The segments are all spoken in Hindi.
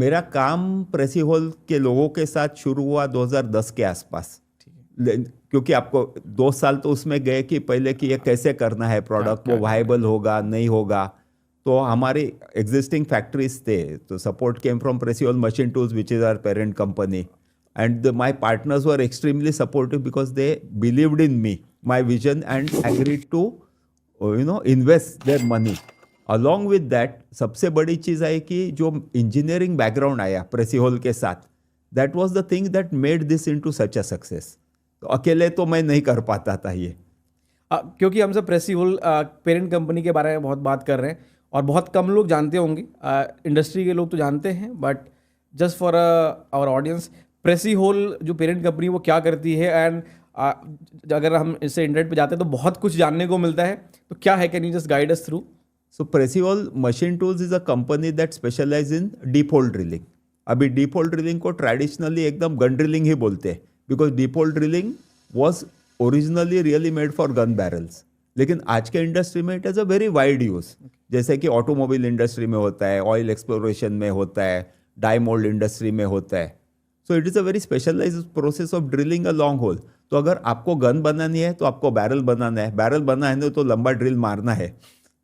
मेरा काम प्रेसी हॉल के लोगों के साथ शुरू हुआ 2010 के आसपास। क्योंकि आपको 2 साल तो उसमें गए कि पहले कि ये कैसे करना है प्रोडक्ट, वो वायबल होगा नहीं होगा। तो हमारी एग्जिस्टिंग फैक्ट्रीज थे, तो support came from Precihole Machine Tools which is our parent company, and my partners were extremely supportive because they believed in me, my vision, and agreed to invest their money. Along with that सबसे बड़ी चीज़ है कि जो इंजीनियरिंग बैकग्राउंड आया प्रेसी हॉल के साथ, that was the thing that made this into such a success. तो अकेले तो मैं नहीं कर पाता था ये। क्योंकि हम सब प्रेसी हॉल पेरेंट कंपनी के बारे में बहुत बात कर रहे हैं और बहुत कम लोग जानते होंगे, इंडस्ट्री के लोग तो जानते हैं, but just for our audience, Precihole जो पेरेंट कंपनी वो क्या करती है, एंड अगर हम इससे इंटरनेट पे जाते हैं तो बहुत कुछ जानने को मिलता है। तो क्या है, can you just guide us through? So Precihole Machine Tools is a company that specialise in deep hole drilling. अभी डीप होल ड्रिलिंग को ट्रेडिशनली एकदम गन ड्रिलिंग ही बोलते हैं, because deep hole drilling was originally really made for gun barrels. लेकिन आज के इंडस्ट्री में it is a very wide use, जैसे कि ऑटोमोबाइल इंडस्ट्री में होता है, ऑयल एक्सप्लोरेशन में होता है, डाई मोल्ड इंडस्ट्री में होता है। So it is a very specialised process of drilling a long hole. तो अगर आपको गन बनानी है तो आपको बैरल बनाना है, बैरल बनाना है तो लंबा ड्रिल मारना है,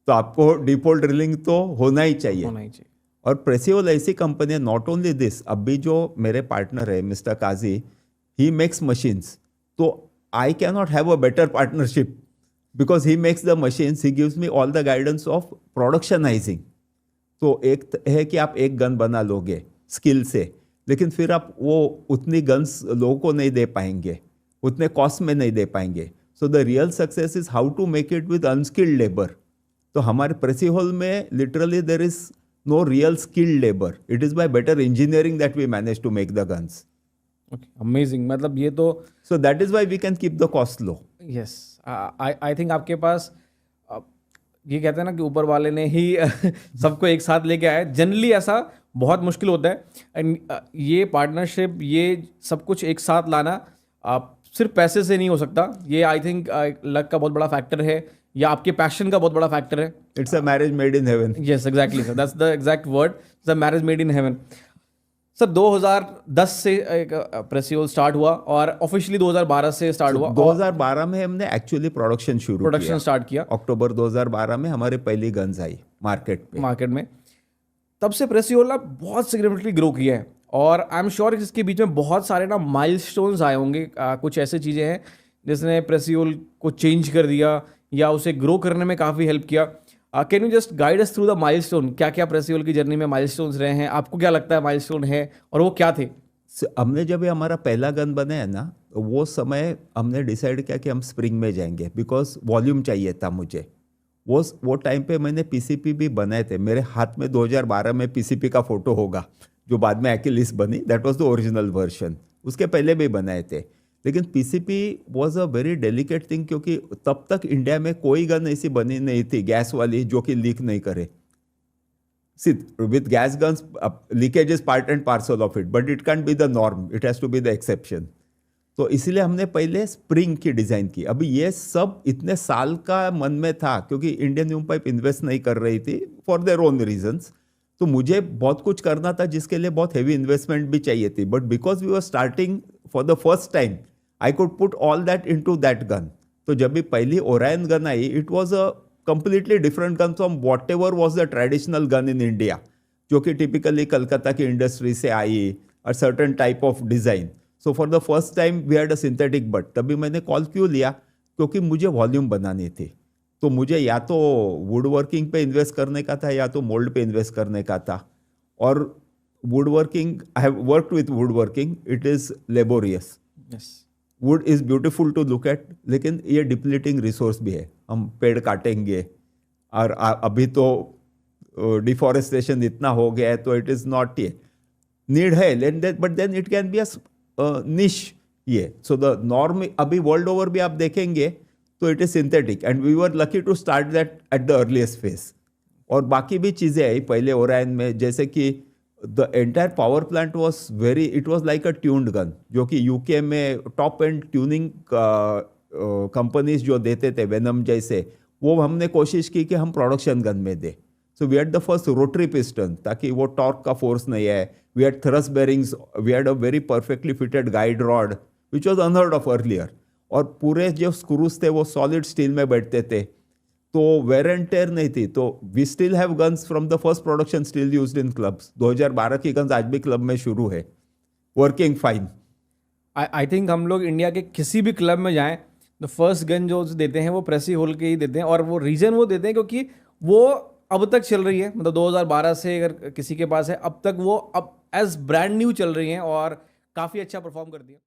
तो आपको डीप होल ड्रिलिंग तो होना ही चाहिए। और प्रेसी हॉल ऐसी कंपनी है, नॉट ओनली दिस, अभी जो मेरे पार्टनर है mister Kazi, he makes machines, तो I can not have a better partnership because he makes the machines, he gives me all the guidance of productionising. तो एक है कि आप एक गन बना लोगे स्किल से, लेकिन फिर आप वो उतनी गन्स लोगों को नहीं दे पाएंगे, उतने कॉस्ट में नहीं दे पाएंगे। So the real success is how to make it with unskilled labour. तो हमारे प्रेसी हॉल में literally there is no real skilled labour, it is by better engineering that we manage to make the guns. Amazing, मतलब ये तो, so that is why we can keep the cost low. Yes, I think आपके पास ये कहते हैं ना कि ऊपर वाले ने ही सबको एक साथ लेके आया। जनरली ऐसा बहुत मुश्किल होता है, एंड ये पार्टनरशिप, ये सब कुछ एक साथ लाना सिर्फ पैसे से नहीं हो सकता। ये आई थिंक लक का बहुत बड़ा फैक्टर है, या आपके पैशन का बहुत बड़ा फैक्टर है। It's a marriage made in heaven. Yes, exactly sir, that's the exact word, it's a marriage made in heaven. Sir 2010 से प्रेसी हॉल स्टार्ट हुआ और ऑफिशियली 2012 से स्टार्ट हुआ। 2012 में हमने एक्चुअली प्रोडक्शन स्टार्ट किया। अक्टूबर 2012 में हमारी पहली गन्स आई मार्केट में। तब से प्रेसी हॉल ना बहुत सिग्निफिकेंटली ग्रो किया है, और आई एम श्योर इसके बीच में बहुत सारे ना माइलस्टोन्स आए होंगे। कुछ ऐसी चीज़ें हैं जिसने प्रेसी हॉल को चेंज कर दिया या उसे ग्रो करने में काफ़ी हेल्प किया। Can you just guide us through the milestone? क्या क्या प्रेसी हॉल की जर्नी में माइलस्टोन्स रहे हैं? आपको क्या लगता है माइलस्टोन है, और वो क्या थे? हमने जब ये हमारा पहला गन बनाया ना, वो समय हमने डिसाइड किया कि हम स्प्रिंग में जाएंगे, बिकॉज वॉल्यूम चाहिए था मुझे। वो टाइम पे मैंने पीसीपी भी बनाए थे, मेरे हाथ में 2012 में पीसीपी का फोटो होगा जो बाद में एक्लिस बनी, that was the original version. उसके पहले भी बनाए थे, लेकिन PCP was a very delicate thing, क्योंकि तब तक इंडिया में कोई गन ऐसी बनी नहीं थी गैस वाली जो कि लीक नहीं करे। With gas guns leakage is part and parcel of it, but it can't be the norm, it has to be the exception. तो इसलिए हमने पहले स्प्रिंग की डिज़ाइन की। अभी ये सब इतने साल का मन में था, क्योंकि इंडियन न्यू पाइप इन्वेस्ट नहीं कर रही थी फॉर देयर ओन रीजंस। तो मुझे बहुत कुछ करना था जिसके लिए बहुत हेवी इन्वेस्टमेंट भी चाहिए थी, but because we were starting for the first time, I could put all that into that gun. तो जब भी पहली ओरायन गन आई, it was a completely different gun from whatever was the traditional gun in India, जो कि टिपिकली कलकत्ता की इंडस्ट्री से आई, और certain type of design. So for the first time we had a synthetic butt. तभी मैंने कॉल क्यों लिया, क्योंकि मुझे वॉल्यूम बनानी थी। तो मुझे या तो वुड वर्किंग पे इन्वेस्ट करने का था, या तो मोल्ड पे इन्वेस्ट करने का था। और wood working, I have worked with wood working, it is laborious. Wood is beautiful to look at, लेकिन ये डिप्लीटिंग रिसोर्स भी है। हम पेड़ काटेंगे, और अभी तो डिफॉरेस्टेशन इतना हो गया है, तो इट इज़ नॉट ये नीड है, but then it can be a niche ये। सो द नॉर्म अभी वर्ल्ड ओवर भी आप देखेंगे तो it is synthetic, and we were lucky to start that at the earliest phase. और बाकी भी चीज़ें आई पहले ओरायन में, जैसे कि the entire power plant was very, it was like a tuned gun, जो कि यूके में टॉप एंड ट्यूनिंग कंपनीज जो देते थे वेनम जैसे, वो हमने कोशिश की कि हम प्रोडक्शन गन में दे। So we had the first rotary piston ताकि वो टॉर्क का फोर्स नहीं है. We had thrust bearings, we had a very perfectly fitted guide rod which was unheard of earlier. और पूरे जो स्क्रूज थे वो सॉलिड स्टील में बैठते थे, तो वेर एंड टेयर नहीं थी. तो we still have guns from the first production still used in clubs. 2012 की गन्स आज भी क्लब में शुरू है, वर्किंग फाइन. आई थिंक हम लोग इंडिया के किसी भी क्लब में जाएं, द फर्स्ट गन जो देते हैं वो प्रेसी होल के ही देते हैं. और वो रीज़न वो देते हैं क्योंकि वो अब तक चल रही है, मतलब 2012 से अगर किसी के पास है अब तक वो अब एज ब्रांड न्यू चल रही हैं और काफ़ी अच्छा परफॉर्म करती है.